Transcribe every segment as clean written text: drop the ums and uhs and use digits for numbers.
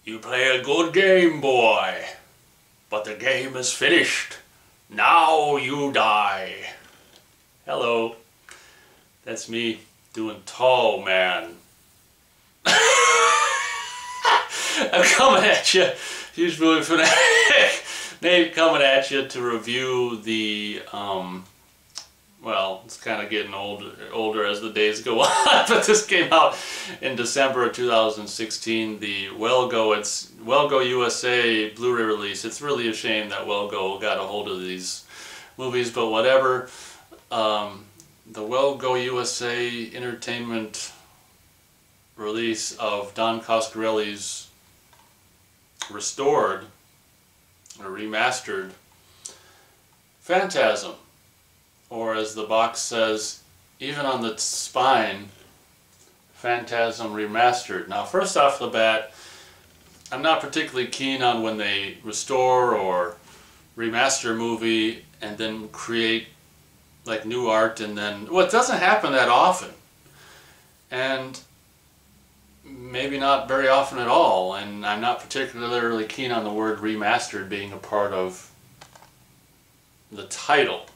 You play a good game, boy, but the game is finished. Now you die. Hello, that's me doing Tall Man. I'm coming at you, huge movie fanatic. Nate coming at you to review the, well, it's kind of getting older as the days go on, but this came out in December of 2016, the Wellgo USA Blu-ray release. It's really a shame that Wellgo got a hold of these movies, but whatever. The Wellgo USA Entertainment release of Don Coscarelli's restored or remastered Phantasm, or as the box says, even on the spine, Phantasm Remastered. Now, first off the bat, I'm not particularly keen on when they restore or remaster a movie and then create like new art, and then, well, it doesn't happen that often, and maybe not very often at all, and I'm not particularly keen on the word remastered being a part of the title.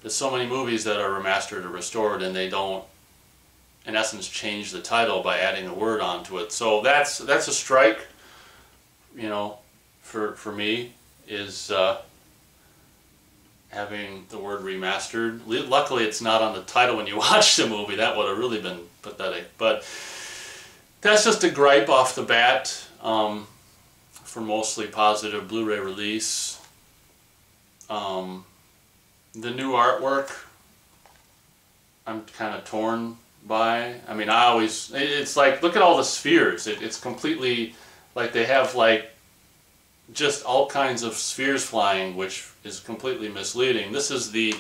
There's so many movies that are remastered or restored and they don't, in essence, change the title by adding a word onto it. So that's a strike, you know, for me, is having the word remastered. Luckily it's not on the title when you watch the movie. That would have really been pathetic. But that's just a gripe off the bat for mostly positive Blu-ray release. The new artwork, I'm kind of torn by. I mean, it's like, look at all the spheres. It's completely, like they have like just all kinds of spheres flying, which is completely misleading. This is the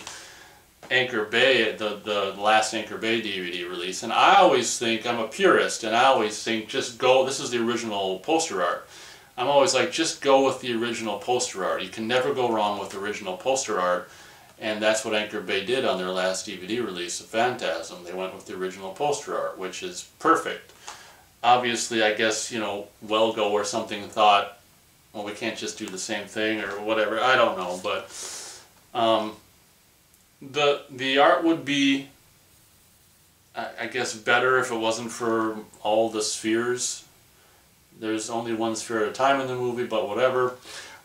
Anchor Bay, the last Anchor Bay DVD release, and I always think, I'm a purist, and I always think just go, this is the original poster art. I'm always like, just go with the original poster art. You can never go wrong with original poster art, and that's what Anchor Bay did on their last DVD release of Phantasm. They went with the original poster art, which is perfect. Obviously, I guess, you know, Wellgo or something thought, well, we can't just do the same thing or whatever. I don't know, but the art would be, I guess, better if it wasn't for all the spheres. There's only one sphere at a time in the movie, but whatever.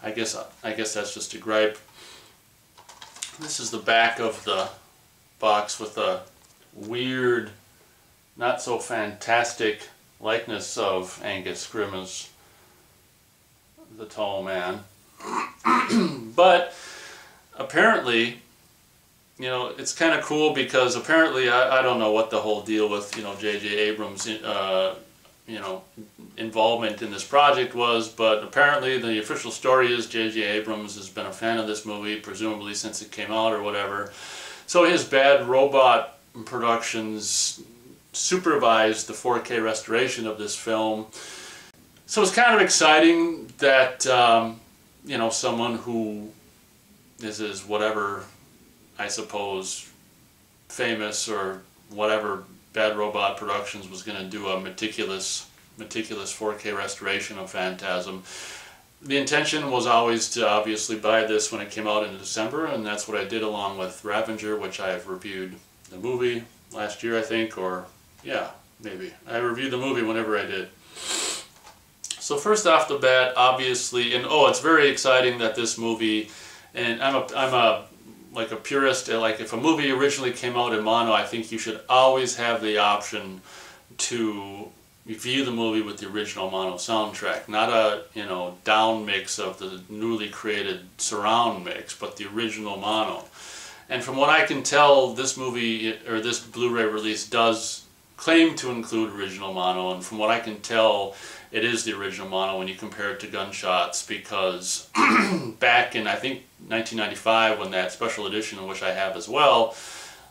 I guess that's just a gripe. This is the back of the box with a weird, not so fantastic likeness of Angus Scrimm as the Tall Man. But apparently, you know, it's kind of cool because apparently, I don't know what the whole deal with, you know, J.J. Abrams, you know, involvement in this project was, but apparently the official story is J.J. Abrams has been a fan of this movie, presumably since it came out or whatever. So his Bad Robot Productions supervised the 4K restoration of this film. So it's kind of exciting that, you know, someone who is whatever, I suppose, famous or whatever, Bad Robot Productions was going to do a meticulous 4K restoration of Phantasm. The intention was always to obviously buy this when it came out in December, and that's what I did along with Ravager, which I have reviewed the movie last year, I think, or yeah, maybe. I reviewed the movie whenever I did. So first off the bat, obviously, and oh, it's very exciting that this movie, and I'm like a purist, like if a movie originally came out in mono, I think you should always have the option to view the movie with the original mono soundtrack, not a, you know, down mix of the newly created surround mix, but the original mono. And from what I can tell, this movie, or this Blu-ray release, does claim to include original mono, and from what I can tell, it is the original mono when you compare it to Gunshots, because back in, I think, 1995, when that special edition, which I have as well,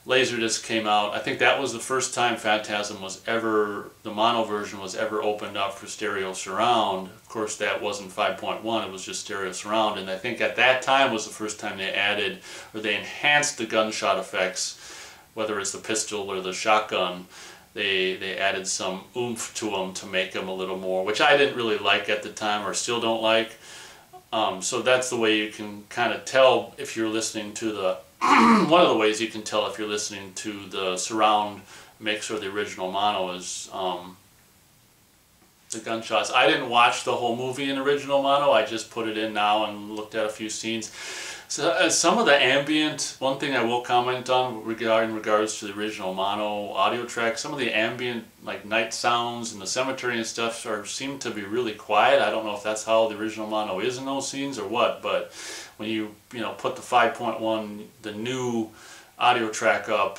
Laserdisc came out, I think that was the first time Phantasm was ever, the mono version was ever opened up for stereo surround. Of course, that wasn't 5.1, it was just stereo surround, and I think at that time was the first time they added, or they enhanced the gunshot effects, whether it's the pistol or the shotgun. they added some oomph to them to make them a little more, which I didn't really like at the time, or still don't like. So that's the way you can kind of tell if you're listening to the one of the ways you can tell if you're listening to the surround mix or the original mono is the gunshots. I didn't watch the whole movie in original mono. I just put it in now and looked at a few scenes. So some of the ambient, one thing I will comment on regarding regards to the original mono audio track, some of the ambient like night sounds in the cemetery and stuff seem to be really quiet. I don't know if that's how the original mono is in those scenes or what, but when you put the 5.1, the new audio track up,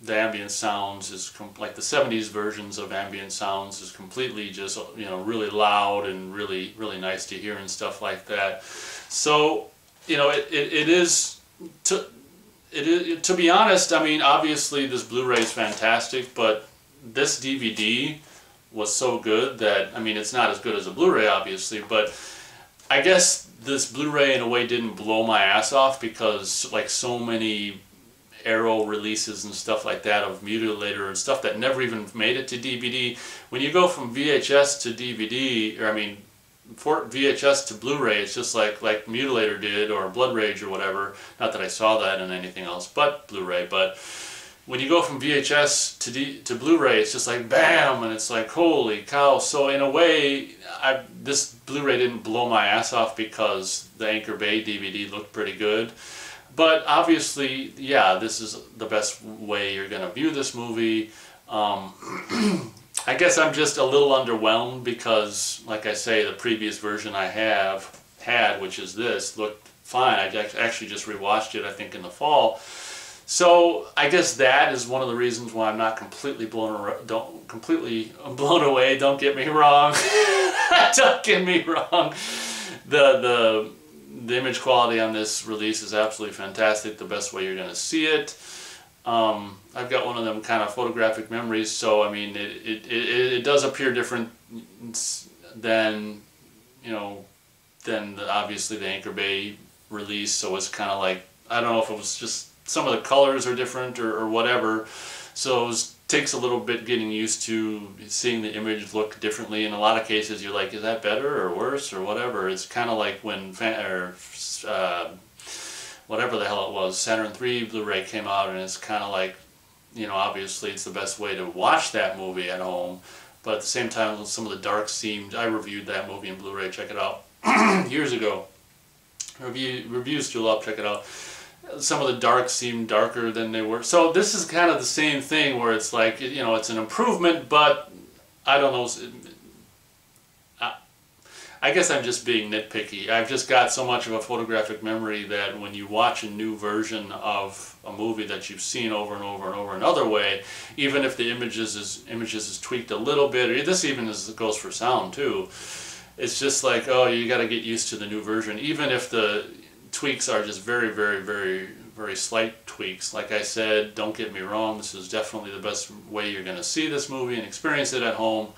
the ambient sounds is like the 70s versions of ambient sounds is completely just really loud and really nice to hear and stuff like that. So it is to be honest. I mean, obviously this Blu-ray is fantastic, but this DVD was so good that, I mean, it's not as good as a Blu-ray obviously, but I guess this Blu-ray in a way didn't blow my ass off, because like so many Arrow releases and stuff like that of Mutilator and stuff that never even made it to DVD, when you go from VHS to DVD, or I mean VHS to Blu-ray, it's just like Mutilator did, or Blood Rage or whatever. Not that I saw that in anything else but Blu-ray, but when you go from VHS to Blu-ray, it's just like bam, and it's like holy cow. So in a way, this Blu-ray didn't blow my ass off because the Anchor Bay DVD looked pretty good. But obviously, yeah, this is the best way you're going to view this movie. I guess I'm just a little underwhelmed because, like I say, the previous version I had, which is this, looked fine. I actually just rewatched it, I think, in the fall. So I guess that is one of the reasons why I'm not completely blown away. Don't get me wrong. Don't get me wrong. The image quality on this release is absolutely fantastic. The best way you're going to see it. I've got one of them kind of photographic memories, so I mean it does appear different than obviously the Anchor Bay release. So it's kind of like, I don't know if it was just some of the colors are different or whatever. So it takes a little bit getting used to seeing the image look differently. In a lot of cases, you're like, is that better or worse or whatever? It's kind of like when whatever the hell it was, Saturn III Blu-ray came out, and it's kind of like, obviously it's the best way to watch that movie at home, but at the same time, some of the dark seemed, I reviewed that movie in Blu-ray, check it out, years ago. Reviews still up, check it out. Some of the dark seemed darker than they were. So this is kind of the same thing where it's like, it's an improvement, but I don't know. I guess I'm just being nitpicky. I've just got so much of a photographic memory that when you watch a new version of a movie that you've seen over and over and over another way, even if the images is tweaked a little bit, or this even goes for sound too, it's just like, oh, you got to get used to the new version, even if the tweaks are just very, very, very, very slight tweaks. Like I said, don't get me wrong, this is definitely the best way you're going to see this movie and experience it at home.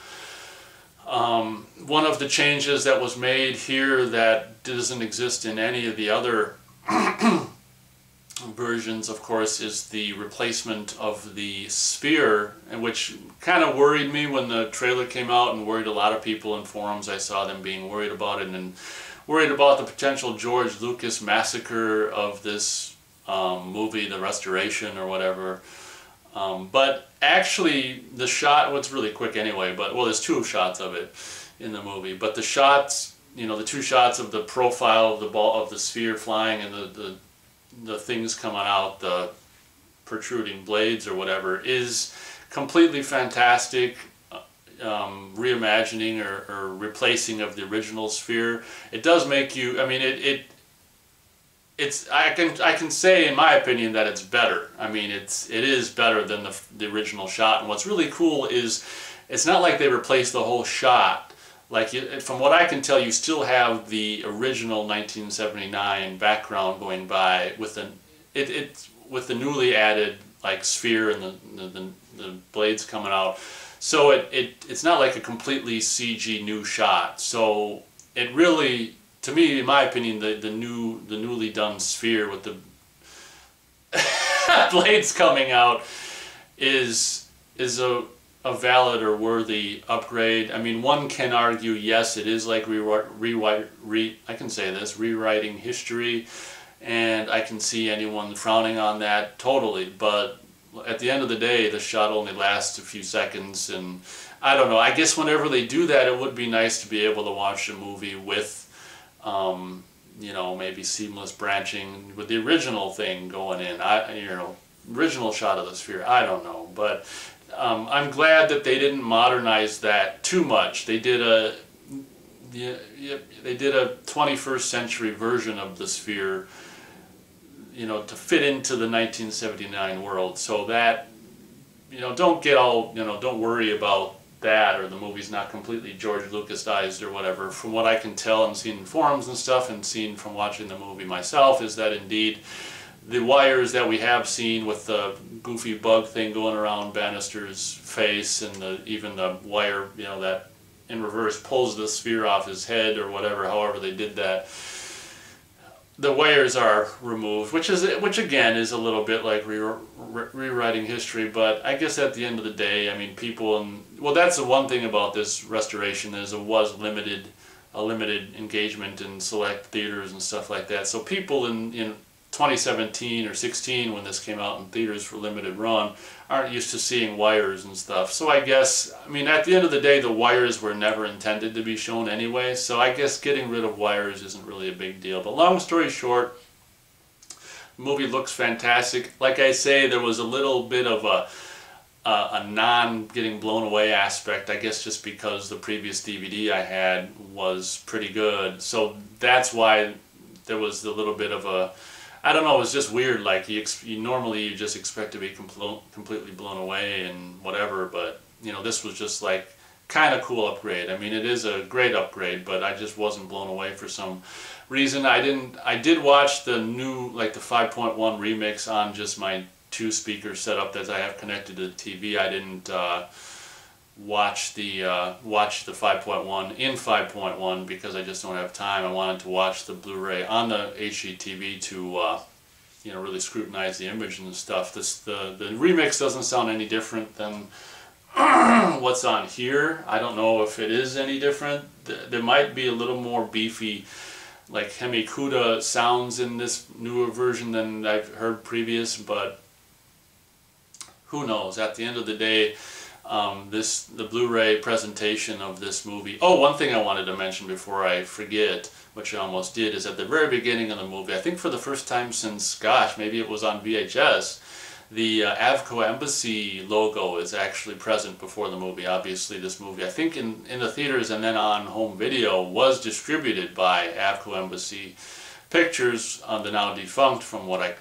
One of the changes that was made here that doesn't exist in any of the other versions, of course, is the replacement of the sphere, and which kind of worried me when the trailer came out, and worried a lot of people in forums. I saw them being worried about it, and worried about the potential George Lucas massacre of this movie, the restoration or whatever. But actually, the shot, well, it's really quick anyway, but, well, there's two shots of it in the movie, but the shots, the two shots of the profile of the ball, of the sphere flying, and the things coming out, the protruding blades or whatever, is completely fantastic. Reimagining or replacing of the original sphere. It does make you, I mean, I can say in my opinion that it's better. I mean, it is better than the original shot. And what's really cool is it's not like they replaced the whole shot. Like, from what I can tell, you still have the original 1979 background going by with with the newly added like sphere and the blades coming out. So it's not like a completely CG new shot. So it really, to me, in my opinion, the newly done sphere with the blades coming out is a valid or worthy upgrade. I mean, one can argue, yes, it is like rewriting history, and I can see anyone frowning on that totally, but at the end of the day, the shot only lasts a few seconds, and I don't know, I guess whenever they do that, it would be nice to be able to watch a movie with, you know, maybe seamless branching with the original thing going in, you know, original shot of the sphere, I don't know, but I'm glad that they didn't modernize that too much. They did a 21st century version of the sphere, you know, to fit into the 1979 world. So that, you know, don't get all, you know, don't worry about that, or the movie's not completely George Lucasized or whatever. From what I can tell and seen in forums and stuff, and seen from watching the movie myself, is that indeed the wires that we have seen with the goofy bug thing going around Bannister's face, and even the wire, you know, that in reverse pulls the sphere off his head or whatever, however they did that, the wires are removed, which again is a little bit like rewriting history. But I guess at the end of the day, I mean, people, well, that's the one thing about this restoration, is it was a limited engagement in select theaters and stuff like that. So people in 2017 or 16, when this came out in theaters for limited run, aren't used to seeing wires and stuff. So I guess, I mean, at the end of the day, the wires were never intended to be shown anyway, so I guess getting rid of wires isn't really a big deal. But long story short, the movie looks fantastic. Like I say, there was a little bit of a non-getting blown away aspect, I guess just because the previous DVD I had was pretty good. So that's why there was a little bit of a, I don't know, it was just weird. Like you normally just expect to be completely blown away and whatever, but you know, this was just like kind of cool upgrade. I mean, it is a great upgrade, but I just wasn't blown away for some reason. I did watch the new, like the 5.1 remix on just my 2-speaker setup that I have connected to the TV. I didn't watch the 5.1 in 5.1 because I just don't have time. I wanted to watch the Blu-ray on the HDTV to you know, really scrutinize the image and stuff. The remix doesn't sound any different than what's on here. I don't know if it is any different. There might be a little more beefy, like Hemikuda sounds in this newer version than I've heard previous, but who knows? At the end of the day, the Blu-ray presentation of this movie. Oh, one thing I wanted to mention before I forget, which I almost did, is at the very beginning of the movie, I think for the first time since, gosh, maybe it was on VHS, the Avco Embassy logo is actually present before the movie. Obviously, this movie, I think in the theaters and then on home video, was distributed by Avco Embassy Pictures, the now defunct, from what I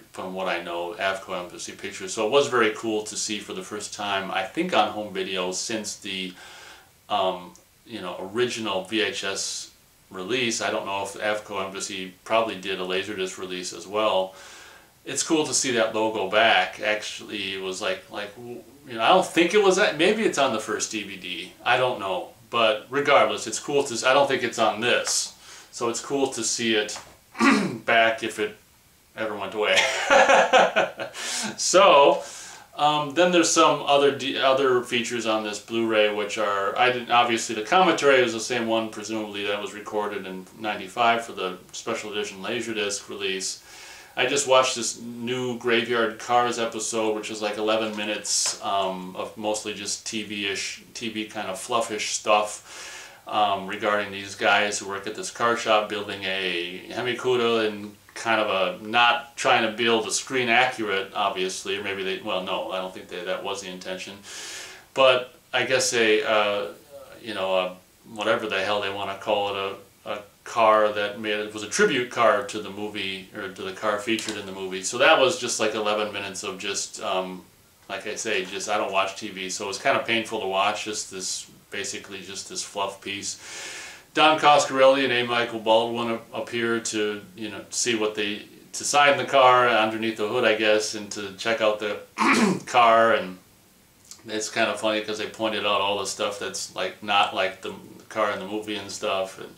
know, Avco Embassy Pictures. So it was very cool to see for the first time, I think, on home video since the you know, original VHS release. I don't know if Avco Embassy probably did a Laserdisc release as well. It's cool to see that logo back. Actually, it was like you know, I don't think it was that. Maybe it's on the first DVD. I don't know. But regardless, it's cool to. I don't think it's on this. So it's cool to see it back if it ever went away. So then there's some other features on this Blu-ray, which are, obviously the commentary is the same one presumably that was recorded in '95 for the special edition Laserdisc release. I just watched this new Graveyard Cars episode, which is like 11 minutes of mostly just TV kind of fluffish stuff. Regarding these guys who work at this car shop building a Hemikuda, and kind of not trying to build a screen accurate, obviously, or maybe they, well, no, I don't think that was the intention, but I guess you know, whatever the hell they want to call it, a car that was a tribute car to the movie, or to the car featured in the movie. So that was just like 11 minutes of just, like I say, just, I don't watch TV, so it was kind of painful to watch, just this, basically just this fluff piece. Don Coscarelli and A. Michael Baldwin appear to, you know, see what to sign the car underneath the hood, I guess, and to check out the car, and it's kind of funny because they pointed out all the stuff that's like not like the car in the movie and stuff, and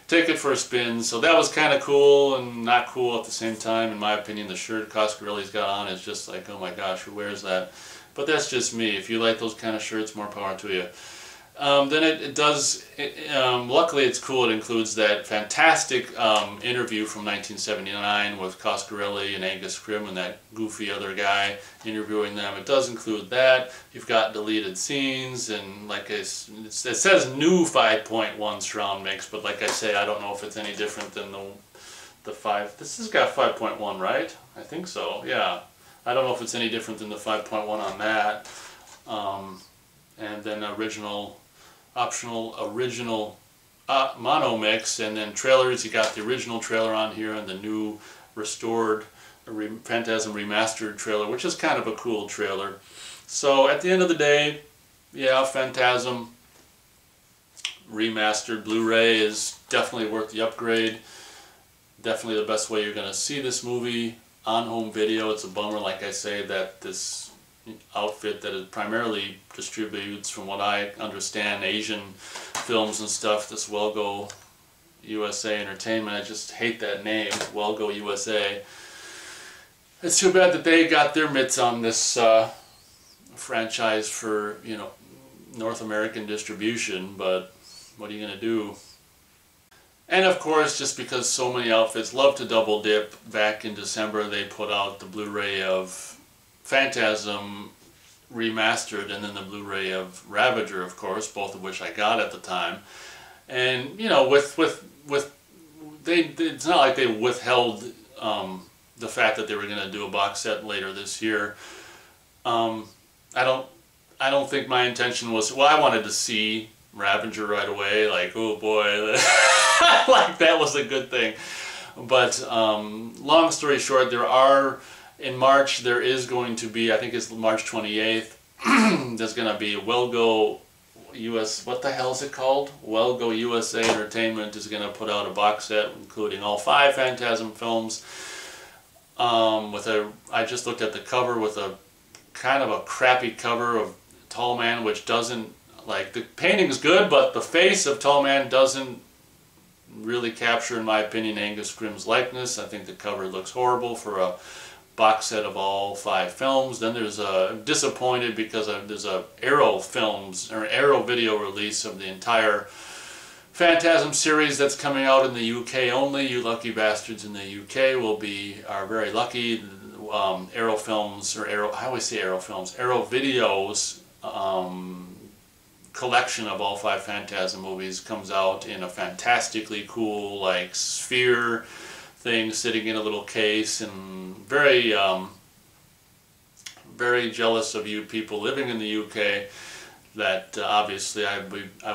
take it for a spin. So that was kind of cool and not cool at the same time. In my opinion, the shirt Coscarelli's got on is just like, oh my gosh, who wears that? But that's just me. If you like those kind of shirts, more power to you. Then it does, luckily it's cool, it includes that fantastic interview from 1979 with Coscarelli and Angus Scrimm and that goofy other guy interviewing them. It does include that. You've got deleted scenes, and like it says new 5.1 surround mix, but like I say, I don't know if it's any different than the 5. This has got 5.1, right? I think so, yeah. I don't know if it's any different than the 5.1 on that. And then optional original mono mix, and then trailers. You got the original trailer on here and the new restored Phantasm Remastered trailer, which is kind of a cool trailer. So at the end of the day, yeah, Phantasm Remastered Blu-ray is definitely worth the upgrade. Definitely the best way you're going to see this movie on home video. It's a bummer, like I say, that this outfit that it primarily distributes, from what I understand, Asian films and stuff, this Wellgo USA Entertainment. I just hate that name, Wellgo USA. It's too bad that they got their mitts on this franchise for, you know, North American distribution, but what are you going to do? And of course, just because so many outfits love to double dip, back in December they put out the Blu-ray of Phantasm Remastered, and then the Blu-ray of Ravager, of course, both of which I got at the time. And you know, it's not like they withheld the fact that they were going to do a box set later this year. I don't think my intention was, well, I wanted to see Ravager right away, like, oh boy, like that was a good thing. But long story short, in March there is going to be, I think it's March 28th, there's going to be Wellgo what the hell is it called? Wellgo USA Entertainment is going to put out a box set including all 5 Phantasm films. I just looked at the cover, with a kind of a crappy cover of Tall Man, which doesn't, like, the painting's good, but the face of Tall Man doesn't really capture, in my opinion, Angus Scrimm's likeness. I think the cover looks horrible for a box set of all 5 films. Then there's disappointed because there's a Arrow Films or Arrow video release of the entire Phantasm series that's coming out in the UK only. You lucky bastards in the UK are very lucky. Arrow Films, or I always say Arrow Films, Arrow Videos collection of all 5 Phantasm movies comes out in a fantastically cool, like, sphere thing sitting in a little case, and very very jealous of you people living in the UK that obviously I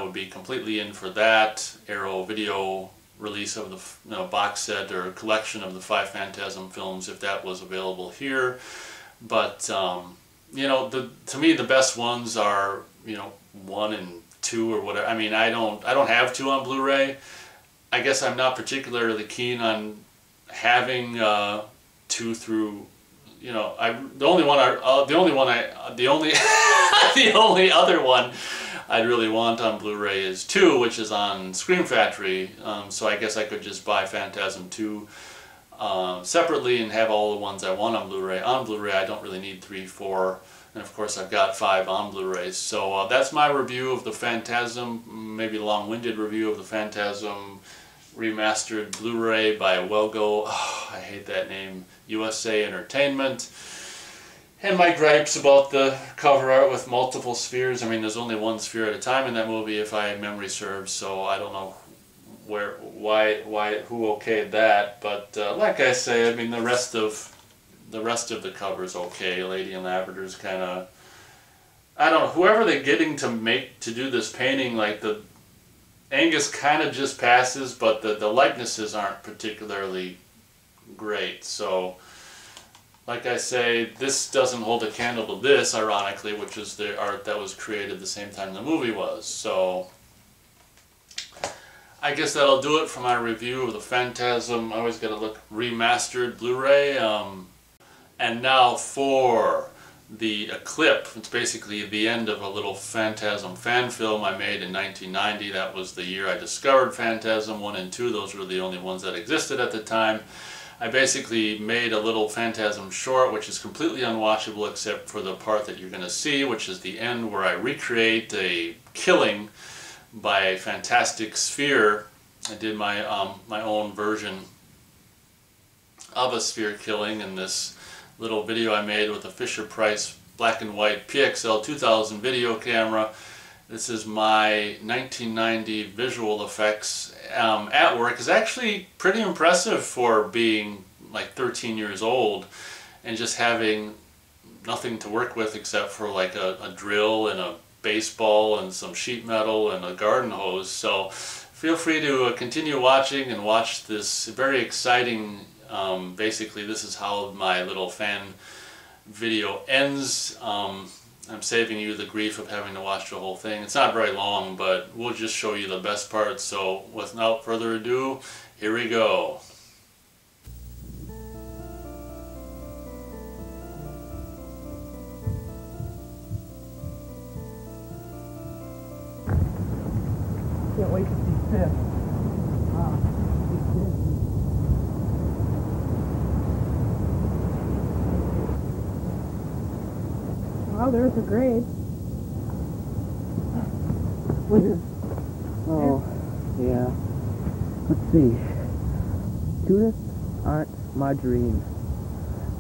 would be completely in for that Arrow video release of the box set or collection of the 5 Phantasm films if that was available here. But you know, to me the best ones are, you know, 1 and 2 or whatever. I mean, I don't have 2 on Blu-ray. I guess I'm not particularly keen on having 2 through, you know, the only other one I'd really want on Blu-ray is 2, which is on Scream Factory. So I guess I could just buy Phantasm 2 separately and have all the ones I want on Blu-ray. On Blu-ray, I don't really need 3, 4, and of course I've got 5 on Blu-rays. So that's my review of the Phantasm, maybe long-winded review of the Phantasm Remastered Blu-ray by Wellgo, I hate that name, USA Entertainment. And my gripes about the cover art with multiple spheres. I mean, there's only 1 sphere at a time in that movie, if memory serves, so I don't know who okayed that. But like I say, I mean, the rest of the cover's okay. Lady in Labradore's kind of, I don't know, whoever they're getting to do this painting, like the Angus kind of just passes, but the likenesses aren't particularly great. So, like I say, this doesn't hold a candle to this, ironically, which is the art that was created the same time the movie was. So, I guess that'll do it for my review of the Phantasm. I always gotta look remastered Blu-ray. And now for the clip. It's basically the end of a little Phantasm fan film I made in 1990. That was the year I discovered Phantasm 1 and 2. Those were the only ones that existed at the time. I basically made a little Phantasm short, which is completely unwatchable except for the part that you're going to see, which is the end where I recreate a killing by a fantastic sphere. I did my my own version of a sphere killing in this little video I made with a Fisher-Price black and white PXL 2000 video camera. This is my 1990 visual effects at work. It's actually pretty impressive for being like 13 years old and just having nothing to work with except for like a drill and a baseball and some sheet metal and a garden hose. So feel free to continue watching and watch this very exciting, basically this is how my little fan video ends. I'm saving you the grief of having to watch the whole thing. It's not very long, but we'll just show you the best parts. So without further ado, here we go. Can't wait to see fish. Wow, there's a grade. Oh, yeah. Let's see. Students Aren't My Dream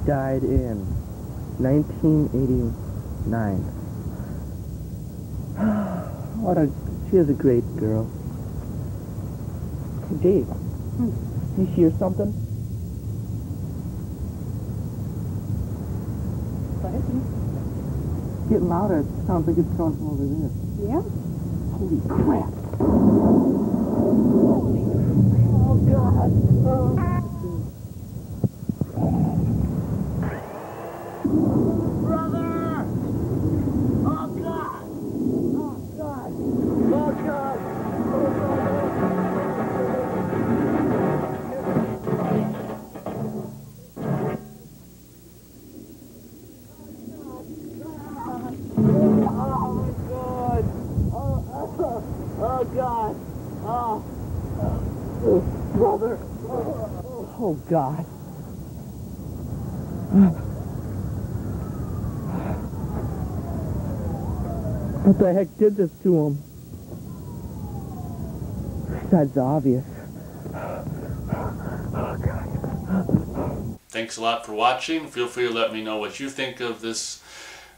died in 1989. She is a great girl. Hey, Dave, you hear something? It's getting louder. It sounds like it's coming from over there. Yeah? Holy crap. Oh, God. Brother! Oh, God! Oh, God! Oh, God! Oh, God. Oh, brother. Oh, God. What the heck did this to him? Besides the obvious. Oh, God. Thanks a lot for watching. Feel free to let me know what you think of this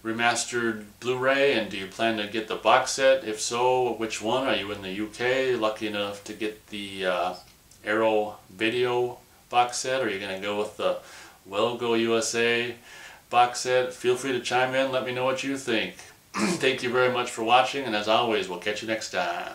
remastered Blu-ray, and do you plan to get the box set? If so, which one? Are you in the UK lucky enough to get the Arrow video box set, or are you going to go with the Go USA box set? Feel free to chime in, let me know what you think. Thank you very much for watching, and as always, we'll catch you next time.